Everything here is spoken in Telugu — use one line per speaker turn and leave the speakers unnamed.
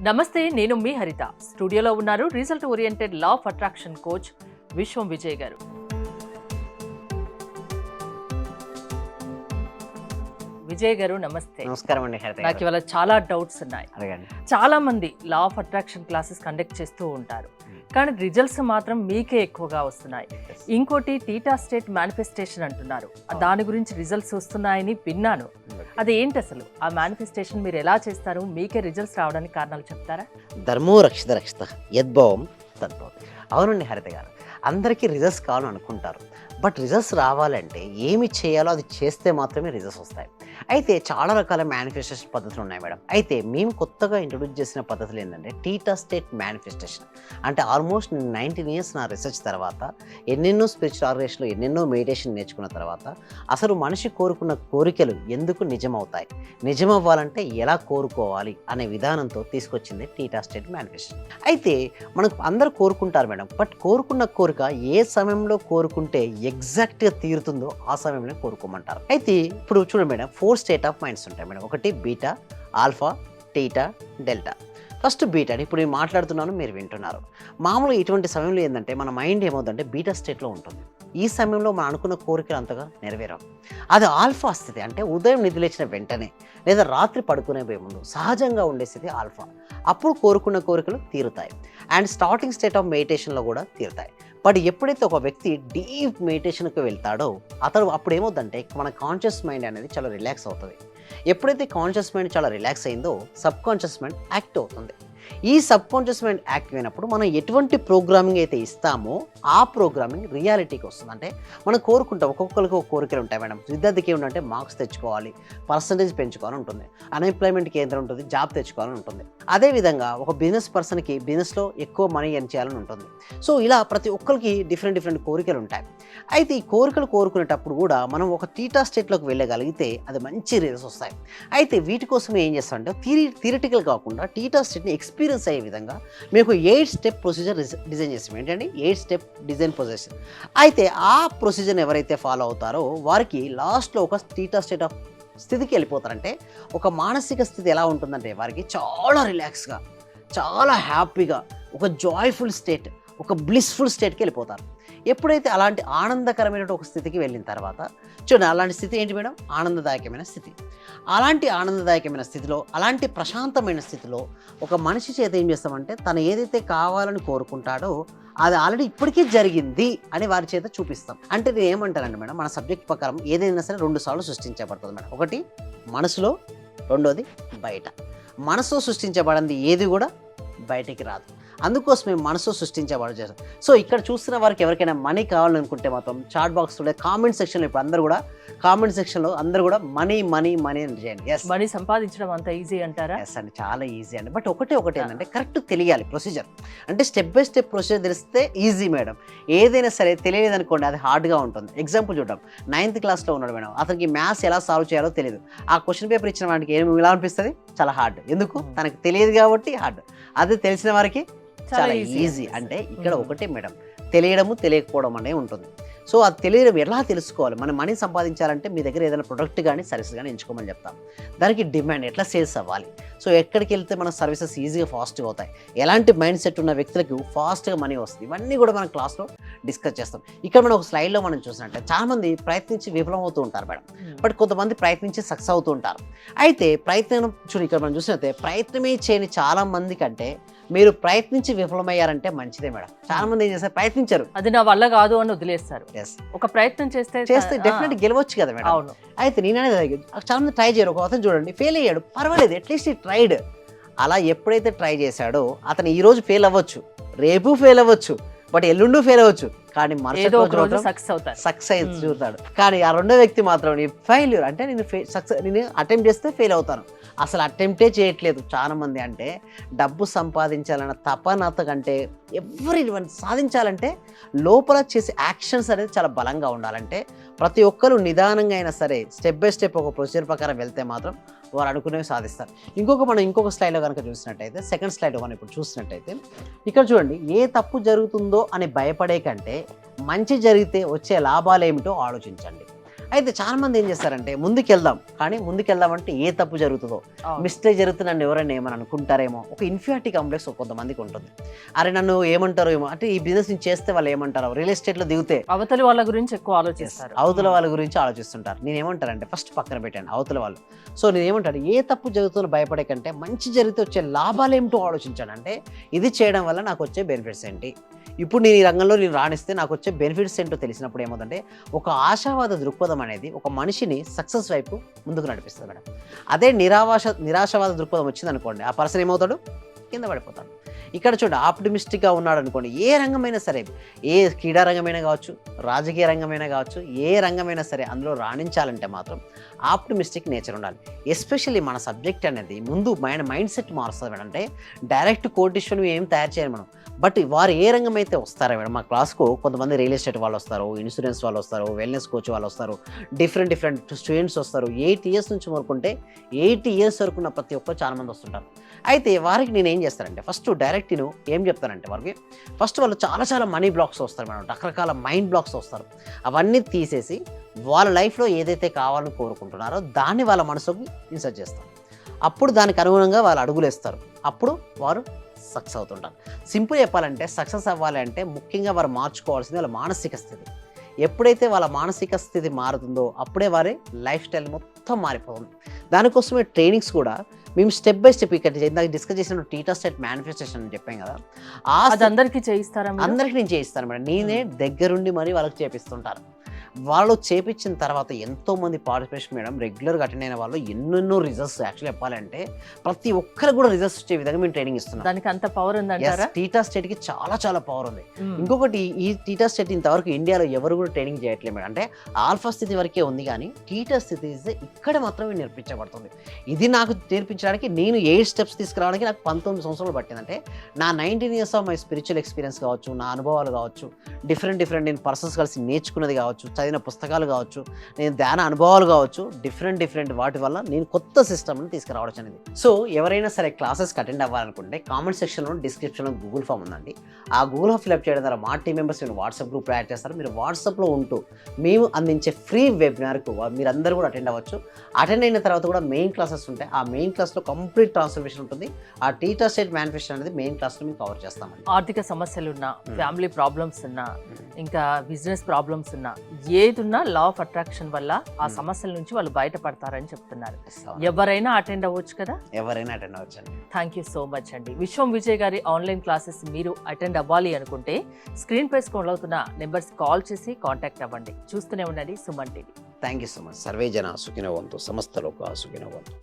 నమస్తే, నేను మీ హరిత. స్టూడియోలో ఉన్నారు result oriented law of attraction coach విశ్వం విజయ్ గారు. విజయ్ గారు నమస్తే.
నమస్కారం అండి హరిత.
నాకు ఇవాళ చాలా డౌట్స్ ఉన్నాయి. చాలా మంది law of attraction classes conduct చేస్తూ ఉంటారు, కానీ రిజల్ట్స్ మాత్రం మీకే ఎక్కువగా వస్తున్నాయి. ఇంకోటి టీటా స్టేట్ మేనిఫెస్టేషన్ అంటున్నారు, దాని గురించి రిజల్ట్స్ వస్తున్నాయని విన్నాను. అది ఏంటి అసలు? ఆ మేనిఫెస్టేషన్ మీరు ఎలా చేస్తారు? మీకే రిజల్ట్స్ రావడానికి కారణాలు చెప్తారా?
ధర్మో రక్షిత రక్షిత యద్భావం తద్భవం. అవునండి హరిత గారు, అందరికీ రిజల్ట్స్ కావాలని అనుకుంటారు, బట్ రిజల్ట్స్ రావాలంటే ఏమి చేయాలో అది చేస్తే మాత్రమే రిజల్ట్స్ వస్తాయి. అయితే చాలా రకాల మేనిఫెస్టేషన్ పద్ధతులు ఉన్నాయి మేడం. అయితే మేము కొత్తగా ఇంట్రొడ్యూస్ చేసిన పద్ధతులు ఏంటంటే టీటా స్టేట్ మేనిఫెస్టేషన్. అంటే ఆల్మోస్ట్ 19 ఇయర్స్ నా రీసెర్చ్ తర్వాత, ఎన్నెన్నో స్పిరిచువల్ ఆర్గనైజేషన్లో ఎన్నెన్నో మెడిటేషన్ నేర్చుకున్న తర్వాత అసలు మనిషి కోరుకున్న కోరికలు ఎందుకు నిజమవుతాయి, నిజమవ్వాలంటే ఎలా కోరుకోవాలి అనే విధానంతో తీసుకొచ్చింది టీటా స్టేట్ మేనిఫెస్టేషన్. అయితే మనకు అందరూ కోరుకుంటారు మేడం, బట్ కోరుకున్న కోరిక ఏ సమయంలో కోరుకుంటే ఎగ్జాక్ట్గా తీరుతుందో ఆ సమయంలో కోరుకోమంటారు. అయితే ఇప్పుడు చూడండి మేడం, 4 స్టేట్ ఆఫ్ మైండ్స్ ఉంటాయి మేడం. ఒకటి beta, alpha, theta, delta. First beta. ఇప్పుడు నేను మాట్లాడుతున్నాను, మీరు వింటున్నారు. మామూలుగా ఇటువంటి సమయంలో ఏంటంటే మన మైండ్ ఏమవుతుందంటే బీటా స్టేట్లో ఉంటుంది. ఈ సమయంలో మనం అనుకున్న కోరికలు అంతగా నెరవేరాం. అది ఆల్ఫా స్థితి, అంటే ఉదయం నిద్రలేచిన వెంటనే లేదా రాత్రి పడుకునే ముందు సహజంగా ఉండే స్థితి ఆల్ఫా. అప్పుడు కోరుకున్న కోరికలు తీరుతాయి. అండ్ స్టార్టింగ్ స్టేట్ ఆఫ్ మెడిటేషన్లో కూడా తీరుతాయి. బట్ ఎప్పుడైతే ఒక వ్యక్తి డీప్ మెడిటేషన్కి వెళ్తాడో అతడు అప్పుడు ఏమవుతుందంటే మన కాన్షియస్ మైండ్ అనేది చాలా రిలాక్స్ అవుతుంది. ఎప్పుడైతే కాన్షియస్ మైండ్ చాలా రిలాక్స్ అయిందో సబ్ కాన్షియస్ మైండ్ యాక్టివ్ అవుతుంది. ఈ సబ్ కాన్షియస్ మైండ్ యాక్టివ్ అయినప్పుడు మనం ఎటువంటి ప్రోగ్రామింగ్ అయితే ఇస్తామో ఆ ప్రోగ్రామింగ్ రియాలిటీకి వస్తుంది. అంటే మనం కోరుకుంటాం, ఒక్కొక్కరికి ఒక కోరికలు ఉంటాయి మేడం. విద్యార్థికి ఏమిటంటే మార్క్స్ తెచ్చుకోవాలి, పర్సంటేజ్ పెంచుకోవాలని ఉంటుంది. అన్ఎంప్లాయ్మెంట్కి ఏదైనా ఉంటుంది, జాబ్ తెచ్చుకోవాలని ఉంటుంది. అదేవిధంగా ఒక బిజినెస్ పర్సన్కి బిజినెస్లో ఎక్కువ మనీ ఎర్న్ చేయాలని ఉంటుంది. సో ఇలా ప్రతి ఒక్కరికి డిఫరెంట్ కోరికలు ఉంటాయి. అయితే ఈ కోరికలు కోరుకునేటప్పుడు కూడా మనం ఒక టీటా స్టేట్లోకి వెళ్ళగలిగితే అది మంచి రిజల్ట్స్ వస్తాయి. అయితే వీటి కోసం ఏం చేస్తామంటే థియరిటికల్ కాకుండా టీటా స్టేట్ని ఎక్స్పీరియన్స్ అయ్యే విధంగా మీకు 8 స్టెప్ ప్రొసీజర్ డిజైన్ చేస్తాం. ఏంటంటే 8 స్టెప్ డిజైన్ ప్రొసీజర్. అయితే ఆ ప్రొసీజర్ని ఎవరైతే ఫాలో అవుతారో వారికి లాస్ట్లో ఒక టీటా స్టేట్ ఆఫ్ స్థితికి వెళ్ళిపోతారంటే ఒక మానసిక స్థితి ఎలా ఉంటుందంటే వారికి చాలా రిలాక్స్గా, చాలా హ్యాపీగా, ఒక జాయ్ఫుల్ స్టేట్, ఒక బ్లిస్ఫుల్ స్టేట్కి వెళ్ళిపోతారు. ఎప్పుడైతే అలాంటి ఆనందకరమైన ఒక స్థితికి వెళ్ళిన తర్వాత చూడండి, అలాంటి స్థితి ఏంటి మేడం? ఆనందదాయకమైన స్థితి. అలాంటి ఆనందదాయకమైన స్థితిలో, అలాంటి ప్రశాంతమైన స్థితిలో ఒక మనిషి చేత ఏం చేస్తామంటే తను ఏదైతే కావాలని కోరుకుంటాడో అది ఆల్రెడీ ఇప్పటికే జరిగింది అని వారి చేత చూపిస్తాం. అంటే నేను ఏమంటానండి మేడం, మన సబ్జెక్ట్ ప్రకారం ఏదైనా సరే 2 సార్లు సృష్టించబడుతుంది మేడం. ఒకటి మనసులో, రెండోది బయట. మనసులో సృష్టించబడింది ఏది కూడా బయటికి రాదు. అందుకోసమే మనసు సృష్టించబడి. సో ఇక్కడ చూస్తున్న వారికి ఎవరికైనా మనీ కావాలనుకుంటే మాత్రం చాట్ బాక్స్లో కామెంట్ సెక్షన్లో ఇప్పుడు అందరూ కూడా మనీ మనీ మనీ అని చేయండి. ఎస్,
మనీ సంపాదించడం అంత ఈజీ అంటారా?
ఎస్ అండి, చాలా ఈజీ అండి. బట్ ఒకటి ఏంటంటే కరెక్ట్ తెలియాలి ప్రొసీజర్. అంటే స్టెప్ బై స్టెప్ ప్రొసీజర్ తెలిస్తే ఈజీ మేడం. ఏదైనా సరే తెలియదు అనుకోండి, అది హార్డ్గా ఉంటుంది. ఎగ్జాంపుల్ చూద్దాం, 9th క్లాస్లో ఉన్నాడు మేడం, అతనికి మ్యాథ్స్ ఎలా సాల్వ్ చేయాలో తెలియదు. ఆ క్వశ్చన్ పేపర్ ఇచ్చిన వాడికి ఎలా అనిపిస్తుంది? చాలా హార్డ్. ఎందుకు? తనకు తెలియదు కాబట్టి హార్డ్. అదే తెలిసిన వారికి చాలా ఈజీ. అంటే ఇక్కడ ఒకటే మేడం, తెలియడము తెలియకపోవడం అనేది ఉంటుంది. సో అది తెలియడం ఎలా తెలుసుకోవాలి? మనం మనీ సంపాదించాలంటే మీ దగ్గర ఏదైనా ప్రొడక్ట్ కానీ సర్వీస్ కానీ ఎంచుకోమని చెప్తాం. దానికి డిమాండ్ ఎట్లా సేల్స్ అవ్వాలి, సో ఎక్కడికి వెళ్తే మన సర్వీసెస్ ఈజీగా ఫాస్ట్గా అవుతాయి, ఎలాంటి మైండ్ సెట్ ఉన్న వ్యక్తులకు ఫాస్ట్గా మనీ వస్తుంది, ఇవన్నీ కూడా మనం క్లాస్లో డిస్కస్ చేస్తాం. ఇక్కడ మనం ఒక స్లైడ్లో మనం చూసినట్టే చాలామంది ప్రయత్నించి విఫలమవుతూ ఉంటారు మేడం, బట్ కొంతమంది ప్రయత్నించి సక్సెస్ అవుతూ ఉంటారు. అయితే ప్రయత్నం ఇక్కడ మనం చూసినట్టే ప్రయత్నమే చేయని చాలా మంది కంటే మీరు ప్రయత్నించి విఫలమయ్యారంటే మంచిదే మేడం. చాలా మంది ఏం చేస్తారు, ప్రయత్నించారు,
అది నా వల్ల కాదు అని వదిలేస్తారు. ఒక ప్రయత్నం చేస్తే
డెఫినెట్ గెలవచ్చు కదా మేడం.
అవును.
అయితే నేననేది చాలా మంది ట్రై చేయరు. ఒక అతను చూడండి ఫెయిల్ అయ్యాడు, పర్వాలేదు, అట్లీస్ట్ ఈ ట్రైడ్. అలా ఎప్పుడైతే ట్రై చేశాడో అతను ఈ రోజు ఫెయిల్ అవ్వచ్చు, రేపు ఫెయిల్ అవ్వచ్చు, బట్ ఎల్లుండి ఫెయిల్ అవ్వచ్చు, కానీ సక్సెస్ అయి చూస్తాడు. కానీ ఆ రెండో వ్యక్తి మాత్రం ఫెయిల్యూర్ అంటే నేను అటెంప్ట్ చేస్తే ఫెయిల్ అవుతాను, అసలు అటెంప్టే చేయట్లేదు. చాలా మంది అంటే డబ్బు సంపాదించాలన్న తపనత కంటే ఎవరిని సాధించాలంటే లోపల చేసే యాక్షన్స్ అనేది చాలా బలంగా ఉండాలంటే ప్రతి ఒక్కరు నిదానంగా అయినా సరే స్టెప్ బై స్టెప్ ఒక ప్రొసీజర్ ప్రకారం వెళ్తే మాత్రం వారు అనుకునేవి సాధిస్తారు. ఇంకొక స్లైడ్లో కనుక చూసినట్టయితే, సెకండ్ స్లైడ్లో మనం ఇప్పుడు చూసినట్టయితే ఇక్కడ చూడండి, ఏ తప్పు జరుగుతుందో అని భయపడే కంటే మంచి జరిగితే వచ్చే లాభాలు ఏమిటో ఆలోచించండి. అయితే చాలా మంది ఏం చేస్తారంటే ముందుకెళ్దాం, కానీ ముందుకెళ్దామంటే ఏ తప్పు జరుగుతుందో, మిస్టేక్ జరుగుతుంది నన్ను ఎవరైనా ఏమని అనుకుంటారేమో, ఒక ఇన్ఫియారిటీ కాంప్లెక్స్ కొంతమందికి ఉంటుంది. అరే నన్ను ఏమంటారో ఏమో, అంటే ఈ బిజినెస్ నేను చేస్తే వాళ్ళు ఏమంటారో, రియల్ ఎస్టేట్లో దిగితే
అవతలి వాళ్ళ గురించి ఎక్కువ ఆలోచిస్తారు.
అవతల వాళ్ళ గురించి ఆలోచిస్తుంటారు. నేనేమంటారంటే ఫస్ట్ పక్కన పెట్టండి అవతల వాళ్ళు. సో నేనేమంటాను, ఏ తప్పు జరుగుతుందో భయపడే కంటే మంచి జరిగితే వచ్చే లాభాలు ఏమిటో ఆలోచించాను. అంటే ఇది చేయడం వల్ల నాకు వచ్చే బెనిఫిట్స్ ఏంటి, ఇప్పుడు నేను ఈ రంగంలో నేను రాణిస్తే నాకు వచ్చే బెనిఫిట్స్ ఏంటో తెలిసినప్పుడు ఏమవుతుందంటే ఒక ఆశావాద దృక్పథం అనేది ఒక మనిషిని సక్సెస్ వైపు ముందుకు నడిపిస్తుంది మేడం. అదే నిరాశావాద దృక్పథం వచ్చింది అనుకోండి, ఆ పర్సన్ ఏమవుతాడు, కింద పడిపోతాడు. ఇక్కడ చూడండి, ఆప్టిమిస్టిక్గా ఉన్నాడు అనుకోండి, ఏ రంగమైనా సరే, ఏ క్రీడా రంగమైనా కావచ్చు, రాజకీయ రంగమైనా కావచ్చు, ఏ రంగమైనా సరే అందులో రాణించాలంటే మాత్రం ఆప్టిమిస్టిక్ నేచర్ ఉండాలి. ఎస్పెషల్లీ మన సబ్జెక్ట్ అనేది ముందు మైండ్ సెట్ మారుస్తుంది మేడం. అంటే డైరెక్ట్ కోటిషన్ ఏం తయారు చేయాలి మనం, బట్ వారు ఏ రంగం అయితే వస్తారో మేడం, మా క్లాస్కు కొంతమంది రియల్ ఎస్టేట్ వాళ్ళు వస్తారు, ఇన్సూరెన్స్ వాళ్ళు వస్తారు, వెల్నెస్ కోచ్ వాళ్ళు వస్తారు, డిఫరెంట్ స్టూడెంట్స్ వస్తారు. 8 years నుంచి వరకుంటే 80 years వరకు ఉన్న ప్రతి ఒక్కరు చాలా మంది వస్తుంటారు. అయితే వారికి నేను ఏం చేస్తానంటే ఫస్ట్ డైరెక్ట్ నేను ఏం చెప్తానంటే వారికి ఫస్ట్ వాళ్ళు చాలా మనీ బ్లాక్స్ వస్తారు మేడం, రకరకాల మైండ్ బ్లాక్స్ వస్తారు. అవన్నీ తీసేసి వాళ్ళ లైఫ్లో ఏదైతే కావాలని కోరుకుంటున్నారో దాన్ని వాళ్ళ మనసుకి ఇన్సర్ట్ చేస్తాం. అప్పుడు దానికి అనుగుణంగా వాళ్ళు అడుగులు వేస్తారు, అప్పుడు వారు సక్సెస్ అవుతుంటారు. సింపుల్ చెప్పాలంటే సక్సెస్ అవ్వాలి అంటే ముఖ్యంగా వారు మార్చుకోవాల్సింది వాళ్ళ మానసిక స్థితి. ఎప్పుడైతే వాళ్ళ మానసిక స్థితి మారుతుందో అప్పుడే వారి లైఫ్ స్టైల్ మొత్తం మారిపోతుంది. దానికోసమే ట్రైనింగ్స్ కూడా మేము స్టెప్ బై స్టెప్ ఇక్కడ ఇందాక డిస్కస్ చేసిన టీటా స్టేట్ మేనిఫెస్టేషన్ అని చెప్పాం కదా,
అది అందరికీ చేయిస్తారా?
అందరికీ నేను చేయిస్తాను మేడం. నేనే దగ్గరుండి మరి వాళ్ళకి చేపిస్తుంటాను. వాళ్ళు చేపించిన తర్వాత ఎంతోమంది పార్టిసిపేషన్ మేడం, రెగ్యులర్గా అటెండ్ అయిన వాళ్ళు ఎన్నెన్నో రిజల్ట్స్, యాక్చువల్లీ చెప్పాలంటే ప్రతి ఒక్కరికి కూడా రిజల్ట్స్ వచ్చే విధంగా మేము ట్రైనింగ్ ఇస్తున్నాం.
దానికి అంత పవర్ ఉందంటారా?
టీటా స్టేట్కి చాలా పవర్ ఉంది. ఇంకొకటి, ఈ టీటా స్టేట్ ఇంతవరకు ఇండియాలో ఎవరు కూడా ట్రైనింగ్ చేయట్లేదు మేడం. అంటే ఆల్ఫా స్థితి వరకే ఉంది, కానీ టీటా స్థితి ఇక్కడ మాత్రమే నేర్పించబడుతుంది. ఇది నాకు నేర్పించడానికి నేను 8 steps తీసుకురావడానికి నాకు 19 సంవత్సరాలు పట్టింది. అంటే నా 19 years of my spiritual experience కావచ్చు, నా అనుభవాలు కావచ్చు, డిఫరెంట్ నేను పర్సన్స్ కలిసి నేర్చుకున్నది కావచ్చు, చదివిన పుస్తకాలు కావచ్చు, నేను ధ్యాన అనుభవాలు కావచ్చు, డిఫరెంట్ వాటి వల్ల నేను కొత్త సిస్టమ్ని తీసుకురావడం అనేది. సో ఎవరైనా సరే క్లాసెస్కి అటెండ్ అవ్వాలనుకుంటే కామెంట్ సెక్షన్లో డిస్క్రిప్షన్లో గూగుల్ ఫామ్ ఉందండి. ఆ గూగుల్ ఫామ్ ఫిల్అప్ చేయడం ద్వారా మా టీం మెంబర్స్ నేను వాట్సాప్ గ్రూప్ యాడ్ చేస్తారు. మీరు వాట్సాప్లో ఉంటూ మేము అందించే ఫ్రీ వెబినార్కు మీరందరూ కూడా అటెండ్ అవ్వచ్చు. అటెండ్ అయిన తర్వాత కూడా మెయిన్ క్లాసెస్ ఉంటాయి. ఆ మెయిన్ క్లాస్లో కంప్లీట్ ట్రాన్స్ఫర్మేషన్ ఉంటుంది. ఆ టీటా స్టేట్ మేనిఫెస్టేషన్ అనేది మెయిన్ క్లాస్లో మేము కవర్ చేస్తామండి.
ఆర్థిక సమస్యలు ఉన్నా, ఫ్యామిలీ ప్రాబ్లమ్స్ ఉన్నా, ఇంకా బిజినెస్ ప్రాబ్లమ్స్ ఉన్నా, ఏది ఉన్నా లా ఆఫ్ అట్రాక్షన్ వల్ల ఆ సమస్యల నుంచి వాళ్ళు బయటపడతారని చెప్తున్నారు. ఎవరైనా అటెండ్ అవ్వచ్చు కదా?
ఎవరైనా అటెండ్ అవ్వచ్చు అండి.
థ్యాంక్ యూ సో మచ్ అండి. విశ్వం విజయ్ గారి ఆన్లైన్ క్లాసెస్ మీరు అటెండ్ అవ్వాలి అనుకుంటే స్క్రీన్ పై స్క్రోల్ అవుతున్న నెంబర్స్ కాల్ చేసి కాంటాక్ట్ అవ్వండి. చూస్తూనే ఉండండి Suman TV.
Thank you so much. Survey జన సుఖినో భవంతు, సమస్త లోకా సుఖినో భవంతు.